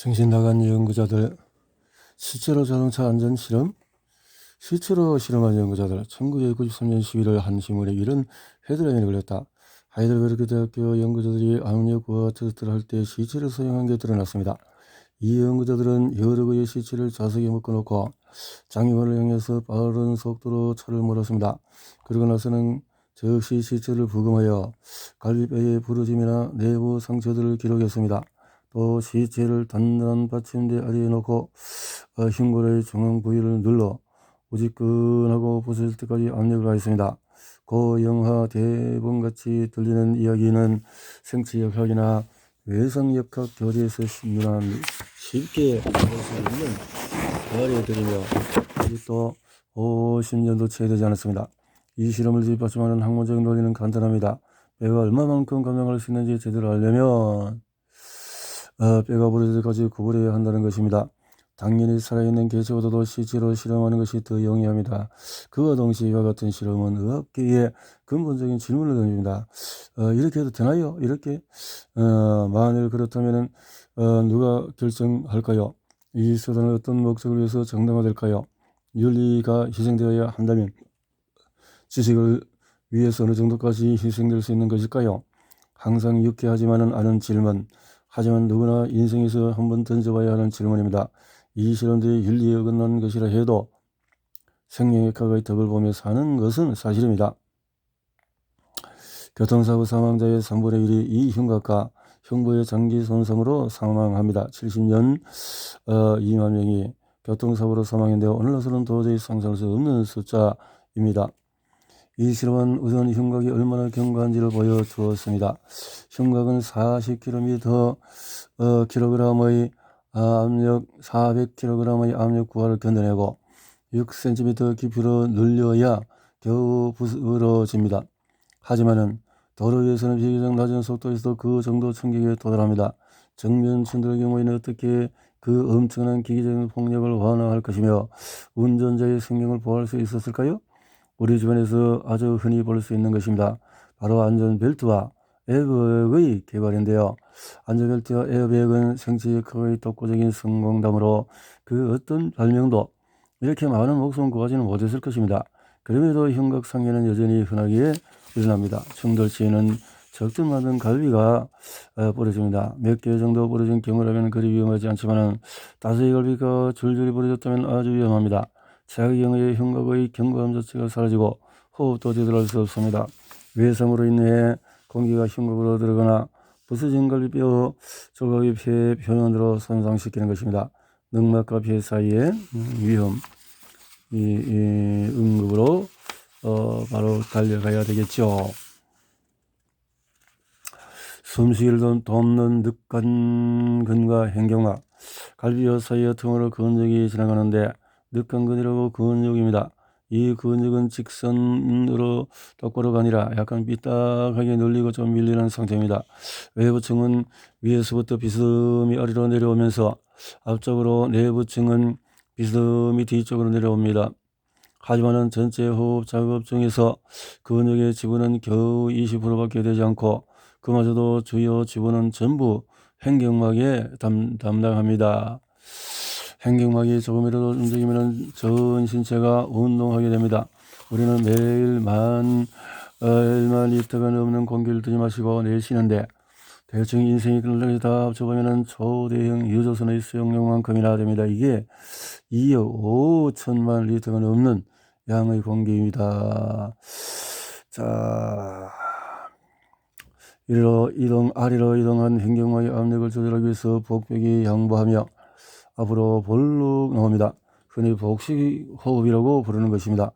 정신 나간 연구자들, 실제로 자동차 안전 실험? 실제로 실험한 연구자들, 1993년 11월 한 신문에 이런 헤드라인이 걸렸다. 하이델베르크 대학교 연구자들이 압력 우하 테스트를 할 때 시체를 사용한 게 드러났습니다. 이 연구자들은 여러 개의 시체를 좌석에 묶어놓고 장애물을 향해서 빠른 속도로 차를 몰았습니다. 그러고 나서는 즉시 시체를 부검하여 갈비뼈의 부러짐이나 내부 상처들을 기록했습니다. 또 시체를 단단한 받침대 아래에 놓고 흉골의 중앙 부위를 눌러 우직근하고 부서질 때까지 압력을 가했습니다. 고영하 대본같이 들리는 이야기는 생체역학이나 외상역학 교재에서 쉽게 볼 수 있는 사례들이며 아직도 50년도 채 되지 않았습니다. 이 실험을 뒷받침하는 학문적인 논리는 간단합니다. 뼈가 얼마만큼 감량할 수 있는지 제대로 알려면 뼈가 부러질 때까지 구부려야 한다는 것입니다. 당연히 살아있는 개체보다도 시체로 실험하는 것이 더 용이합니다. 그와 동시에 이와 같은 실험은 의학계에 근본적인 질문을 던집니다. 이렇게 해도 되나요? 이렇게? 만일 그렇다면 누가 결정할까요? 이 수단은 어떤 목적을 위해서 정당화될까요? 윤리가 희생되어야 한다면 지식을 위해서 어느 정도까지 희생될 수 있는 것일까요? 항상 유쾌하지만은 않은 질문, 하지만 누구나 인생에서 한번 던져봐야 하는 질문입니다. 이 실험들이 윤리에 어긋나는 것이라 해도 생명역학의 덕을 보며 사는 것은 사실입니다. 교통사고 사망자의 3분의 1이 이 흉곽과 흉부의 장기 손상으로 사망합니다. 70년 2만 명이 교통사고로 사망했는데요. 오늘날로서는 도저히 상상할 수 없는 숫자입니다. 이 실험은 우선 흉곽이 얼마나 견고한지를 보여주었습니다. 흉곽은 40kg의 압력, 400kg의 압력 구하를 견뎌내고 6cm 깊이로 늘려야 겨우 부러집니다. 하지만은 도로 위에서는 비교적 낮은 속도에서도 그 정도 충격에 도달합니다. 정면 충돌의 경우에는 어떻게 그 엄청난 기계적인 폭력을 완화할 것이며 운전자의 생명을 보호할 수 있었을까요? 우리 주변에서 아주 흔히 볼 수 있는 것입니다. 바로 안전벨트와 에어백의 개발인데요. 안전벨트와 에어백은 생체역학의 독보적인 성공담으로 그 어떤 발명도 이렇게 많은 목숨을 구하지는 못했을 것입니다. 그럼에도 흉곽 상해는 여전히 흔하게 일어납니다. 충돌 시에는 적든 만든 갈비가 부러집니다. 몇 개 정도 부러진 경우라면 그리 위험하지 않지만 5개 갈비가 줄줄이 부러졌다면 아주 위험합니다. 최악의 경우에 흉곽의 견고함 자체가 사라지고 호흡도 제대로 할 수 없습니다. 외상으로 인해 공기가 흉곽으로 들어가나 부서진 갈비뼈 조각이 폐 표면으로 손상시키는 것입니다. 늑막과 폐 사이의 위험, 응급으로 바로 달려가야 되겠죠. 숨쉬기를 돕는 늑간근과 행경막, 갈비뼈 사이의 틈으로 근육이 지나가는데 늑간근이라고 근육입니다. 이 근육은 직선으로 똑바로가 아니라 약간 삐딱하게 눌리고 좀 밀리는 상태입니다. 외부층은 위에서부터 비스듬히 아래로 내려오면서 앞쪽으로, 내부층은 비스듬히 뒤쪽으로 내려옵니다. 하지만은 전체 호흡 작업 중에서 근육의 지분은 겨우 20%밖에 되지 않고 그마저도 주요 지분은 전부 횡격막에 담당합니다. 횡격막이 조금이라도 움직이면 전 신체가 운동하게 됩니다. 우리는 매일 1만 리터가 넘는 공기를 들이마시고 내쉬는데 대충 인생이 끝날까지 다 합쳐보면 초대형 유조선의 수용량만큼이나 됩니다. 이게 2억 5천만 리터가 넘는 양의 공기입니다. 자, 아래로 이동한 횡격막의 압력을 조절하기 위해서 복벽이 양보하며 앞으로 볼록 나옵니다. 흔히 복식호흡이라고 부르는 것입니다.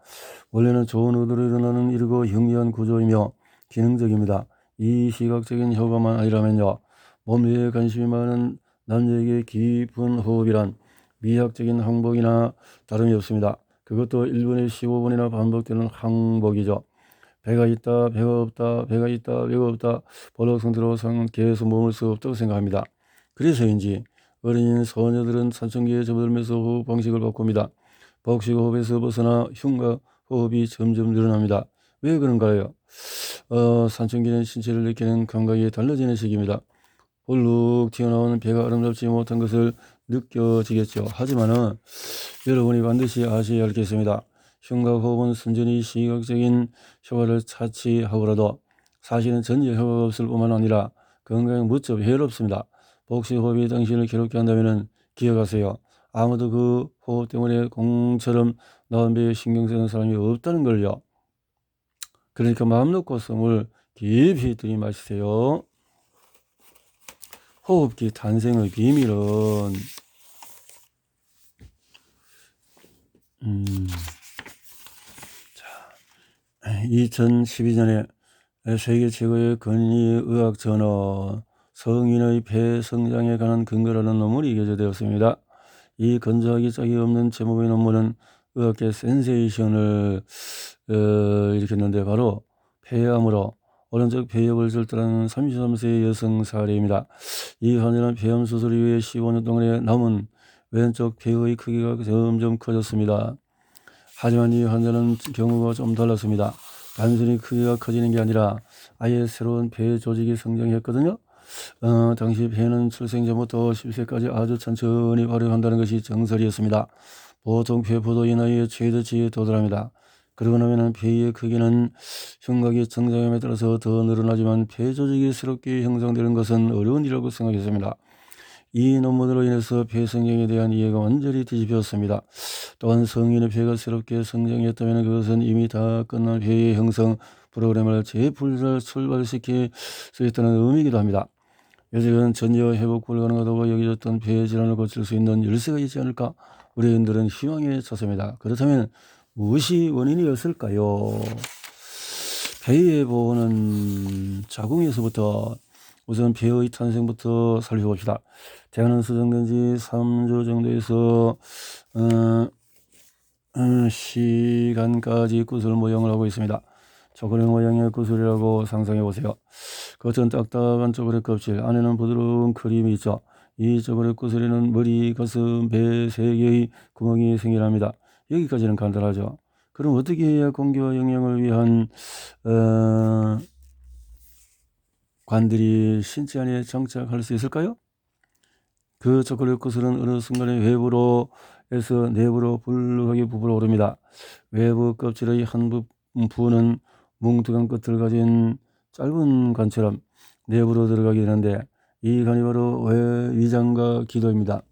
원래는 좋은 의도로 일어나는 이르고 영리한 구조이며 기능적입니다. 이 시각적인 효과만 아니라면요, 몸 위에 관심이 많은 남녀에게 깊은 호흡이란 미학적인 항복이나 다름이 없습니다. 그것도 1분에 15번이나 반복되는 항복이죠. 배가 있다, 배가 없다, 배가 있다, 배가 없다, 볼록 상태로 계속 머물 수 없다고 생각합니다. 그래서인지 어린이 소녀들은 사춘기에 접어들면서 호흡 방식을 바꿉니다. 복식호흡에서 벗어나 흉곽 호흡이 점점 늘어납니다. 왜 그런가요? 사춘기는 신체를 느끼는 감각이 달라지는 시기입니다. 홀룩 튀어나오는 배가 아름답지 못한 것을 느껴지겠죠. 하지만은 여러분이 반드시 아셔야 할 게 있습니다. 흉곽 호흡은 순전히 시각적인 효과를 차치하고라도 사실은 전혀 효과가 없을 뿐만 아니라 건강에 무척 해롭습니다. 복식 호흡이 당신을 괴롭게 한다면 기억하세요. 아무도 그 호흡 때문에 공처럼 나온 배에 신경 쓰는 사람이 없다는 걸요. 그러니까 마음 놓고 숨을 깊이 들이마시세요. 호흡기 탄생의 비밀은 2012년에 세계 최고의 근위의학 저널 성인의 폐 성장에 관한 근거라는 논문이 게재되었습니다. 이 건조하기 짝이 없는 제목의 논문은 의학계 센세이션을 일으켰는데 바로 폐암으로 오른쪽 폐엽을 절단한 33세 여성 사례입니다. 이 환자는 폐암 수술 이후에 15년 동안에 남은 왼쪽 폐의 크기가 점점 커졌습니다. 하지만 이 환자는 경우가 좀 달랐습니다. 단순히 크기가 커지는 게 아니라 아예 새로운 폐 조직이 성장했거든요. 당시 폐는 출생 전부터 10세까지 아주 천천히 발育한다는 것이 정설이었습니다. 보통 폐포도 이 나이에 최대치에 도달합니다. 그러고 나면 폐의 크기는 흉곽의 성장함에 따라서 더 늘어나지만 폐 조직이 새롭게 형성되는 것은 어려운 일이라고 생각했습니다. 이 논문으로 인해서 폐 성장에 대한 이해가 완전히 뒤집혔습니다. 또한 성인의 폐가 새롭게 성장했다면 그것은 이미 다 끝난 폐의 형성 프로그램을 재출발시킬 수 있다는 의미이기도 합니다. 여직은 전혀 회복 불가능하다고 여겨졌던 폐 질환을 고칠 수 있는 열쇠가 있지 않을까? 의료인들은 희망에 찼습니다. 그렇다면 무엇이 원인이었을까요? 폐의 보호는 자궁에서부터 우선 폐의 탄생부터 살펴봅시다. 태아는 수정된 지 3주 정도에서 시간까지 구슬 모형을 하고 있습니다. 초콜릿 모양의 구슬이라고 상상해 보세요. 겉은 딱딱한 초콜릿 껍질, 안에는 부드러운 크림이 있죠. 이 초콜릿 구슬에는 머리, 가슴, 배 3개의 구멍이 생겨납니다. 여기까지는 간단하죠. 그럼 어떻게 해야 공기와 영양을 위한 관들이 신체 안에 정착할 수 있을까요? 그 초콜릿 구슬은 어느 순간에 외부로에서 내부로 불룩하게 부풀어 오릅니다. 외부 껍질의 한 부분은 뭉툭한 끝을 가진 짧은 관처럼 내부로 들어가게 되는데 이 관이 바로 위장과 기도입니다.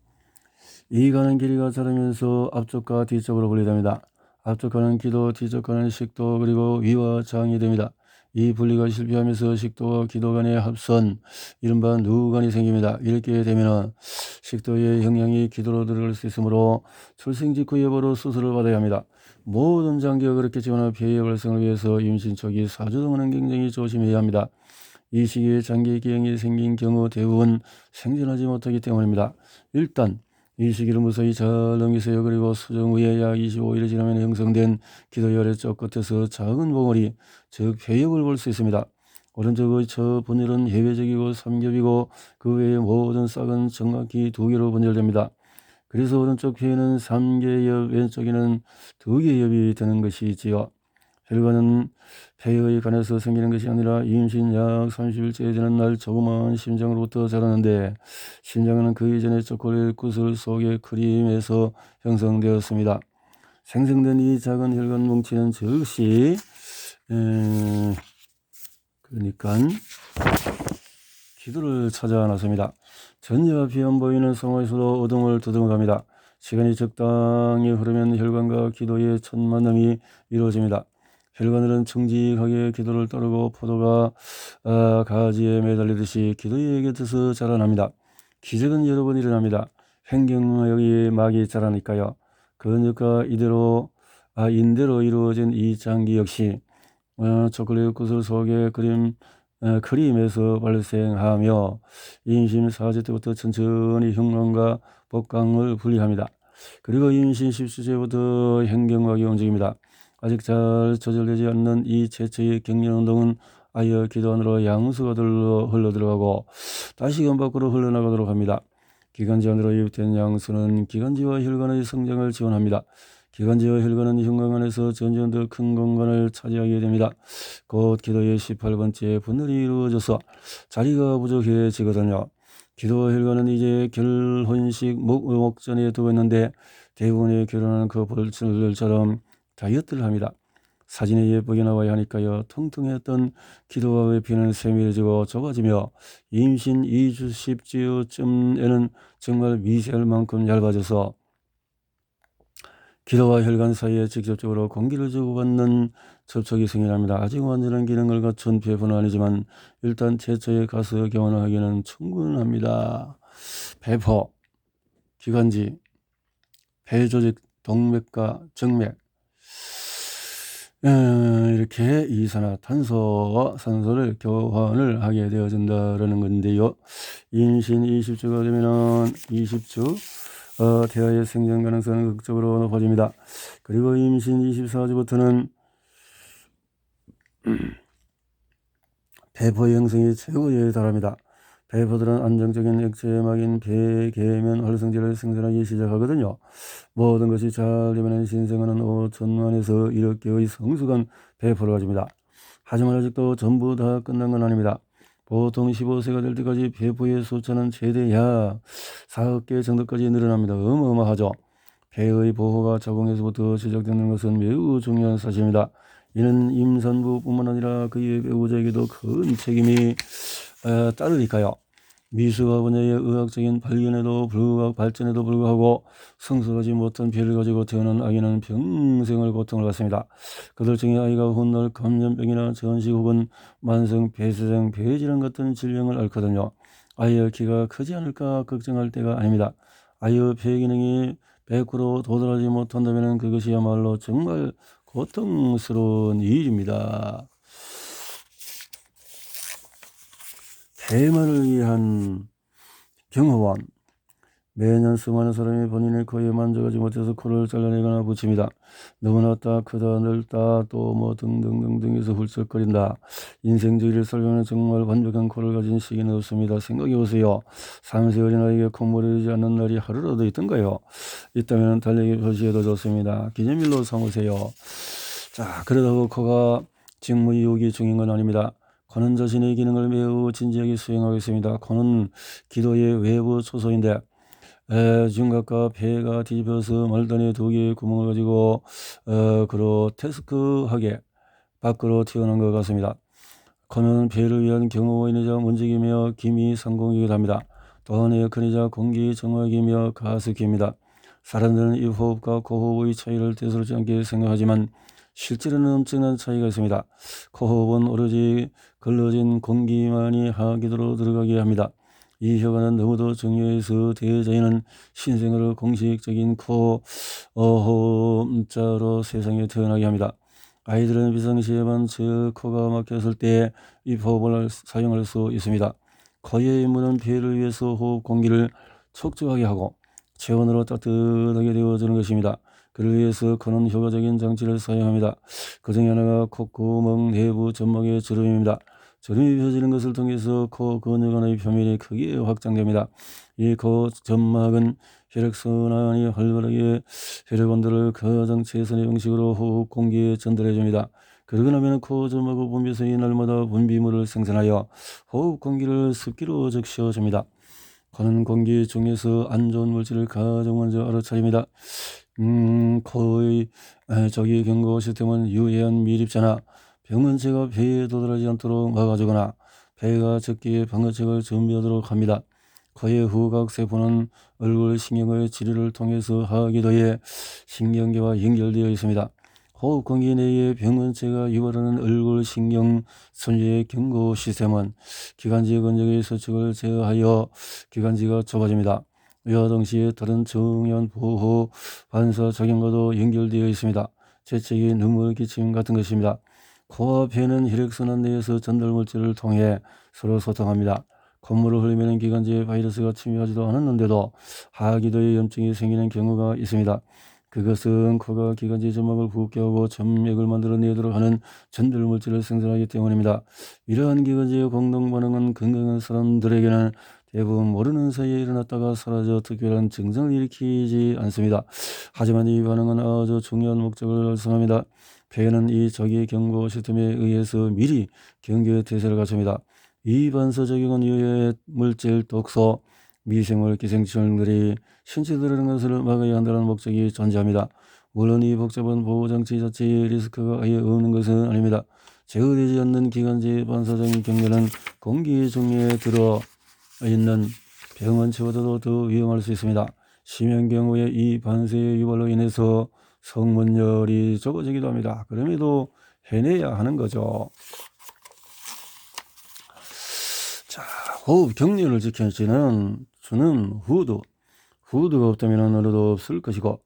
이 관은 길이가 자라면서 앞쪽과 뒤쪽으로 분리됩니다. 앞쪽 관은 기도, 뒤쪽 관은 식도, 그리고 위와 장이 됩니다. 이 분리가 실패하면서 식도와 기도 간의 합선, 이른바 누관이 생깁니다. 이렇게 되면 식도의 영양이 기도로 들어갈 수 있으므로 출생 직후에 바로 수술을 받아야 합니다. 모든 장기가 그렇겠지만 폐의 발생을 위해서 임신 초기 4주 동안은 굉장히 조심해야 합니다. 이 시기에 장기 기형이 생긴 경우 대부분 생존하지 못하기 때문입니다. 일단 이 시기를 무사히 잘 넘기세요. 그리고 수정 후에 약 25일이 지나면 형성된 기도의 아래쪽 끝에서 작은 봉우리, 즉 폐엽을 볼 수 있습니다. 오른쪽의 저 분열은 해외적이고 삼겹이고 그 외의 모든 싹은 정확히 2개로 분열됩니다. 그래서 오른쪽 폐에는 3개 엽, 왼쪽에는 2개 엽이 되는 것이 있지요. 혈관은 폐의 간에서 생기는 것이 아니라 임신 약 30일째 되는 날 조그마한 심장으로부터 자라는데 심장은 그 이전에 초콜릿 구슬 속의 크림에서 형성되었습니다. 생성된 이 작은 혈관 뭉치는 즉시 그러니까 기도를 찾아 나섭니다. 전혀 앞이 안 보이는 상황에서도 어둠을 두둥갑니다. 시간이 적당히 흐르면 혈관과 기도의 첫 만남이 이루어집니다. 혈관들은 정직하게 기도를 따르고 포도가 가지에 매달리듯이 기도의 곁에서 자라납니다. 기적은 여러 번 일어납니다. 횡경막이 막이 자라니까요. 그러니까 인대로 이루어진 이 장기 역시 초콜릿 구슬 속의 크림에서 발생하며 임신 4주 때부터 천천히 흉곽과 복강을 분리합니다. 그리고 임신 10주째부터 횡경막이 움직입니다. 아직 잘 조절되지 않는 이 최초의 격려운동은 아이의 기도 안으로 양수가 흘러들어가고 다시금 밖으로 흘러나가도록 합니다. 기관지 안으로 유입된 양수는 기관지와 혈관의 성장을 지원합니다. 기관지와 혈관은 흉곽 안에서 점점 더 큰 공간을 차지하게 됩니다. 곧 기도의 18번째 분열이 이루어져서 자리가 부족해지거든요. 기도와 혈관은 이제 결혼식 목전에 두고 있는데 대부분의 결혼은 그 볼들처럼 다이어트를 합니다. 사진에 예쁘게 나와야 하니까요. 통통했던 기도와 외피는 세밀해지고 좁아지며 임신 2주 10주쯤에는 정말 미세할 만큼 얇아져서 기도와 혈관 사이에 직접적으로 공기를 주고받는 접촉이 생겨납니다. 아직 완전한 기능을 갖춘 배포는 아니지만 일단 최초의 가스 교환을 하기는 충분합니다. 배포, 기관지, 폐조직, 동맥과 정맥, 이렇게 이산화탄소와 산소를 교환을 하게 되어진다는 건데요. 임신 20주가 되면은 20주 태아의 생존 가능성은 극적으로 높아집니다. 그리고 임신 24주부터는 배포 형성이 최고에 달합니다. 배포들은 안정적인 액체막인 배계면 활성제를 생산하기 시작하거든요. 모든 것이 잘 되면 신생아는 5천만에서 1억 개의 성숙한 배포를 가집니다. 하지만 아직도 전부 다 끝난 건 아닙니다. 보통 15세가 될 때까지 배포의 숫자는 최대 약 4억 개 정도까지 늘어납니다. 어마어마하죠. 배의 보호가 자궁에서부터 시작되는 것은 매우 중요한 사실입니다. 이는 임산부뿐만 아니라 그의 배우자에게도 큰 책임이 따르니까요. 미수가 분야의 의학적인 발견에도 불구하고 성숙하지 못한 배를 가지고 태어난 아기는 평생을 고통을 받습니다. 그들 중에 아이가 훗날 감염병이나 전식 혹은 만성 폐쇄성 폐질환 같은 질병을 앓거든요. 아이의 키가 크지 않을까 걱정할 때가 아닙니다. 아이의 폐 기능이 100% 도달하지 못한다면 그것이야말로 정말 고통스러운 일입니다. 폐만을 위한 경호원. 매년 수많은 사람이 본인의 코에 만져가지 못해서 코를 잘라내거나 붙입니다. 너무나 크다 넓다 또 뭐 등등등등 해서 훌쩍거린다. 인생주의를 설명하는 정말 완벽한 코를 가진 시기는 없습니다. 생각해보세요. 3세 어린아이에게 콧물이 흐르지 않는 날이 하루라도 있던가요? 있다면 달리기 표시해도 좋습니다. 기념일로 삼으세요. 자, 그러다고 코가 직무유기 중인 건 아닙니다. 코는 자신의 기능을 매우 진지하게 수행하고 있습니다. 코는 기도의 외부 초소인데 윤곽과 폐가 뒤집어서 말단에 2개의 구멍을 가지고 그로테스크하게 밖으로 튀어나온 것 같습니다. 코는 폐를 위한 경호원이자 문지기며 기미 상공이기도 합니다. 또한 에어컨이자 공기 정화기며 가습기입니다. 사람들은 이 호흡과 고호흡의 차이를 대수롭지 않게 생각하지만 실제로는 엄청난 차이가 있습니다. 코호흡은 오로지 걸러진 공기만이 하기도로 들어가게 합니다. 이 혈관은 너무도 중요해서 대자연은 신생아를 공식적인 호흡자로 세상에 태어나게 합니다. 아이들은 비상시에만 저 코가 막혔을 때 이 호흡을 사용할 수 있습니다. 코의 문은 폐를 위해서 호흡 공기를 촉촉하게 하고 체온으로 따뜻하게 데워주는 것입니다. 그를 위해서 코는 효과적인 장치를 사용합니다. 그 중에 하나가 콧구멍 내부 점막의 주름입니다. 주름이 펴지는 것을 통해서 코 근육 안의 표면이 크게 확장됩니다. 이 코 점막은 혈액순환이 활발하게 혈액온도를 가장 최선의 방식으로 호흡 공기에 전달해 줍니다. 그러고 나면 코 점막의 분비소이 날마다 분비물을 생산하여 호흡 공기를 습기로 적셔 줍니다. 코는 공기 중에서 안 좋은 물질을 가장 먼저 알아차립니다. 코의 저기 경고 시스템은 유해한 미립자나 병원체가 폐에 도달하지 않도록 막아주거나 폐가 적기에 방어책을 준비하도록 합니다. 코의 후각 세포는 얼굴 신경의 치료를 통해서 하기도에 신경계와 연결되어 있습니다. 호흡 공기 내의 병원체가 유발하는 얼굴 신경 손유의 경고 시스템은 기관지 근육의 수축을 제어하여 기관지가 좁아집니다. 이와 동시에 다른 중요한 보호 반사 작용과도 연결되어 있습니다. 재채기, 눈물 기침 같은 것입니다. 코와 폐는 혈액순환 내에서 전달물질을 통해 서로 소통합니다. 콧물을 흘리면 기관지에 바이러스가 침입하지도 않았는데도 하기도에 염증이 생기는 경우가 있습니다. 그것은 코가 기관지 점막을 붓게 하고 점맥을 만들어내도록 하는 전달물질을 생산하기 때문입니다. 이러한 기관지의 공동반응은 건강한 사람들에게는 대부분 모르는 사이에 일어났다가 사라져 특별한 증상을 일으키지 않습니다. 하지만 이 반응은 아주 중요한 목적을 달성합니다. 폐는 이 자기 경고 시스템에 의해서 미리 경계 태세를 갖춥니다. 이 반사 적용은 유해 물질, 독소, 미생물, 기생충들이 신체 들어오는 것을 막아야 한다는 목적이 존재합니다. 물론 이 복잡한 보호장치 자체의 리스크가 아예 없는 것은 아닙니다. 제어되지 않는 기관지 반사적인 경계는 공기 중에 들어있는 병원체보다도 더 위험할 수 있습니다. 심한 경우에 이 반사의 유발로 인해서 성문열이 적어지기도 합니다. 그럼에도 해내야 하는 거죠. 자, 호흡 격리를 지켜주는 후드가 없다면 언어도 없을 것이고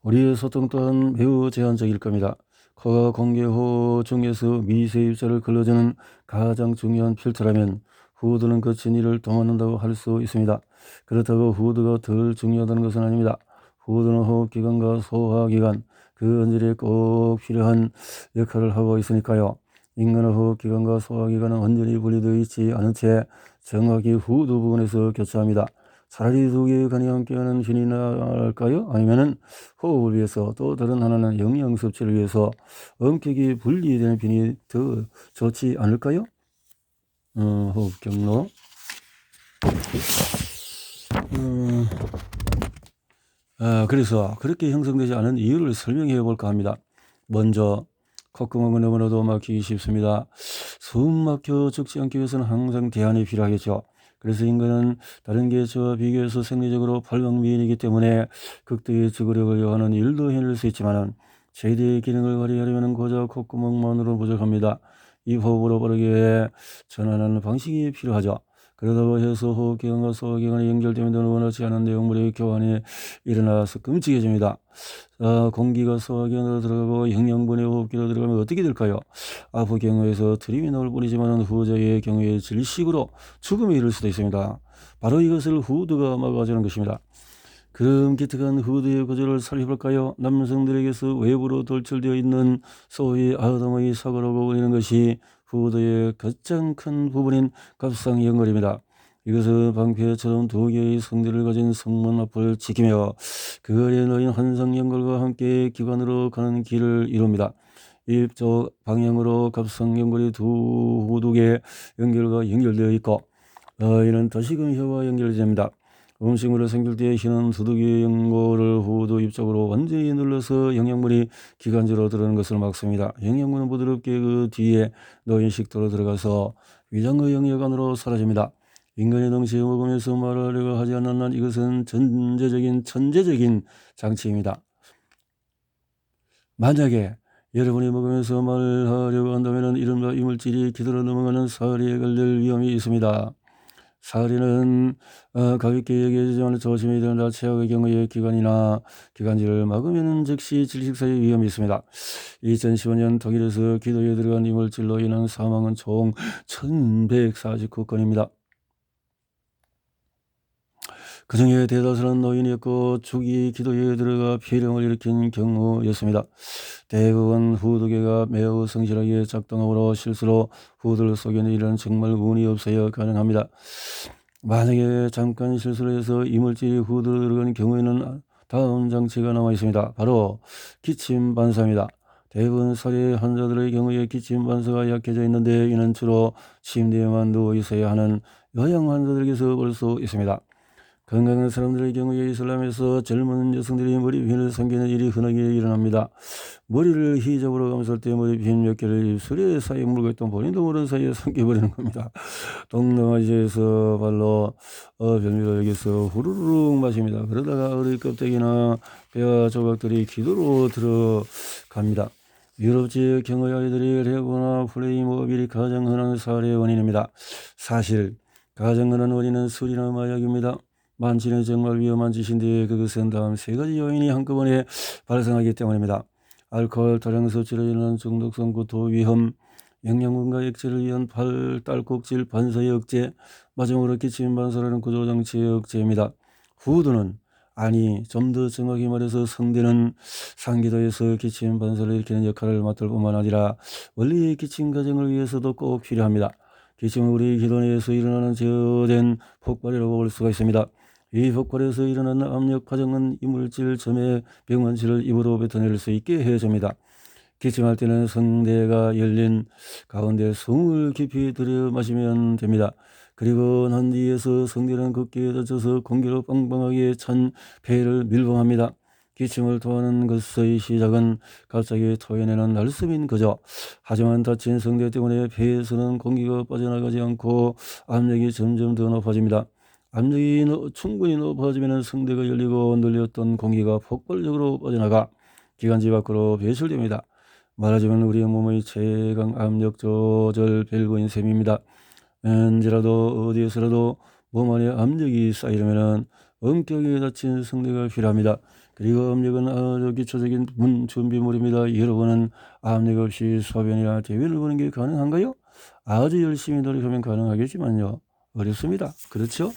우리의 소통 또한 매우 제한적일 겁니다. 코가 공기호 중에서 미세 입자를 걸러주는 가장 중요한 필터라면 후드는 거친 일을 도맡는다고 할 수 있습니다. 그렇다고 후드가 덜 중요하다는 것은 아닙니다. 후드는 호흡기관과 소화기관, 그 언저리에 꼭 필요한 역할을 하고 있으니까요. 인간의 호흡기관과 소화기관은 완전히 분리되어 있지 않은 채 정확히 후드 부분에서 교차합니다. 차라리 두 개의 간이 함께하는 신이 나을까요? 아니면은 호흡을 위해서 또 다른 하나는 영양 섭취를 위해서 엄격히 분리되는 편이 더 좋지 않을까요? 호흡 경로. 그래서 그렇게 형성되지 않은 이유를 설명해 볼까 합니다. 먼저 콧구멍은 너무나도 막히기 쉽습니다. 숨 막혀 죽지 않기 위해서는 항상 대안이 필요하겠죠. 그래서 인간은 다른 개체와 비교해서 생리적으로 발광미인이기 때문에 극도의 지구력을 요하는 일도 해낼 수 있지만 최대의 기능을 발휘하려면 고작 콧구멍만으로 부족합니다. 이 호흡으로 빠르게 전환하는 방식이 필요하죠. 그러다고 해서 호흡기관과 소화기관이 연결되면 원하지 않은 내용물의 교환이 일어나서 끔찍해집니다. 공기가 소화기관으로 들어가고 영양분이 호흡기로 들어가면 어떻게 될까요? 앞의 경우에서 트림이 나올 뿐이지만 후자의 경우에 질식으로 죽음에 이를 수도 있습니다. 바로 이것을 후드가 막아주는 것입니다. 그럼 기특한 후드의 구조를 살펴볼까요? 남성들에게서 외부로 돌출되어 있는 소위 아담의 사고라고 불리는 것이 후드의 가장 큰 부분인 갑상연골입니다. 이것은 방패처럼 두 개의 성대를 가진 성문 앞을 지키며 그 아래에 놓인 환상연골과 함께 기관으로 가는 길을 이룹니다. 이쪽 방향으로 갑상연골이 두 후두개 연결과 연결되어 있고 이는 다시금혀와 연결됩니다. 음식물을 생길 때 흰은 두둑이 연골을 후두 입쪽으로 완전히 눌러서 영양분이 기관지로 들어오는 것을 막습니다. 영양분은 부드럽게 그 뒤에 놓인 식도로 들어가서 위장의 영역 안으로 사라집니다. 인간이 동시에 먹으면서 말하려고 하지 않는 한 이것은 천재적인 장치입니다. 만약에 여러분이 먹으면서 말하려고 한다면 이른바 이물질이 기도로 넘어가는 사리에 걸릴 위험이 있습니다. 사리는 가볍게 여겨지지만 조심해야 된다. 최악의 경우에 기관이나 기관지를 막으면 즉시 질식사의 위험이 있습니다. 2015년 독일에서 기도에 들어간 이물질로 인한 사망은 총 1149건입니다. 그 중에 대다수는 노인이었고 죽이 기도에 들어가 폐렴을 일으킨 경우였습니다. 대부분 후두개가 매우 성실하게 작동하므로 실수로 후두를 속이는 일은 정말 운이 없어야 가능합니다. 만약에 잠깐 실수를 해서 이물질이 후두로 들어가는 경우에는 다음 장치가 남아 있습니다. 바로 기침 반사입니다. 대부분 살해 환자들의 경우에 기침 반사가 약해져 있는데 이는 주로 침대에만 누워 있어야 하는 요양 환자들에게서 볼 수 있습니다. 건강한 사람들의 경우에 이슬람에서 젊은 여성들이 머리핀을 삼기는 일이 흔하게 일어납니다. 머리를 히잡으로 감쌀 때 머리핀 몇 개를 입술에 사이에 물고 있던 본인도 모르는 사이에 삼켜버리는 겁니다. 동남아시아에서 발로 별미로 여기서 후루룩 마십니다. 그러다가 어리 껍데기나 뼈 조각들이 기도로 들어갑니다. 유럽 지역 경의 아이들이 레고나 플레이모빌이 가장 흔한 살해 원인입니다. 사실 가장 흔한 원인은 술이나 마약입니다. 만취는 정말 위험한 짓인데 그것은 다음 세 가지 요인이 한꺼번에 발생하기 때문입니다. 알코올 다량 섭취로 인한 중독성 구토 위험, 영양분과 액체를 위한 딸꾹질 반사의 억제, 마지막으로 기침 반사라는 구조장치의 억제입니다. 후두는 좀 더 정확히 말해서 성대는 상기도에서 기침 반사를 일으키는 역할을 맡을 뿐만 아니라 원리의 기침 과정을 위해서도 꼭 필요합니다. 기침은 우리 기도 내에서 일어나는 제어된 폭발이라고 볼 수가 있습니다. 이 폭발에서 일어나는 압력 과정은 이물질 점의 병원치를 입으로 뱉어낼 수 있게 해줍니다. 기침할 때는 성대가 열린 가운데 숨을 깊이 들여 마시면 됩니다. 그리고 난 뒤에서 성대는 굳게 닫혀서 공기로 빵빵하게 찬 폐를 밀봉합니다. 기침을 토하는 것의 시작은 갑자기 토해내는 날숨인 거죠. 하지만 닫힌 성대 때문에 폐에서는 공기가 빠져나가지 않고 압력이 점점 더 높아집니다. 압력이 충분히 높아지면 성대가 열리고 눌렸던 공기가 폭발적으로 빠져나가 기관지 밖으로 배출됩니다. 말하자면 우리 몸의 최강 압력 조절 밸브인 셈입니다. 언제라도 어디에서라도 몸 안에 압력이 쌓이려면 엄격하게 닫힌 성대가 필요합니다. 그리고 압력은 아주 기초적인 준비물입니다. 여러분은 압력 없이 소변이나 대변을 보는 게 가능한가요? 아주 열심히 노력하면 가능하겠지만요. 어렵습니다. 그렇죠?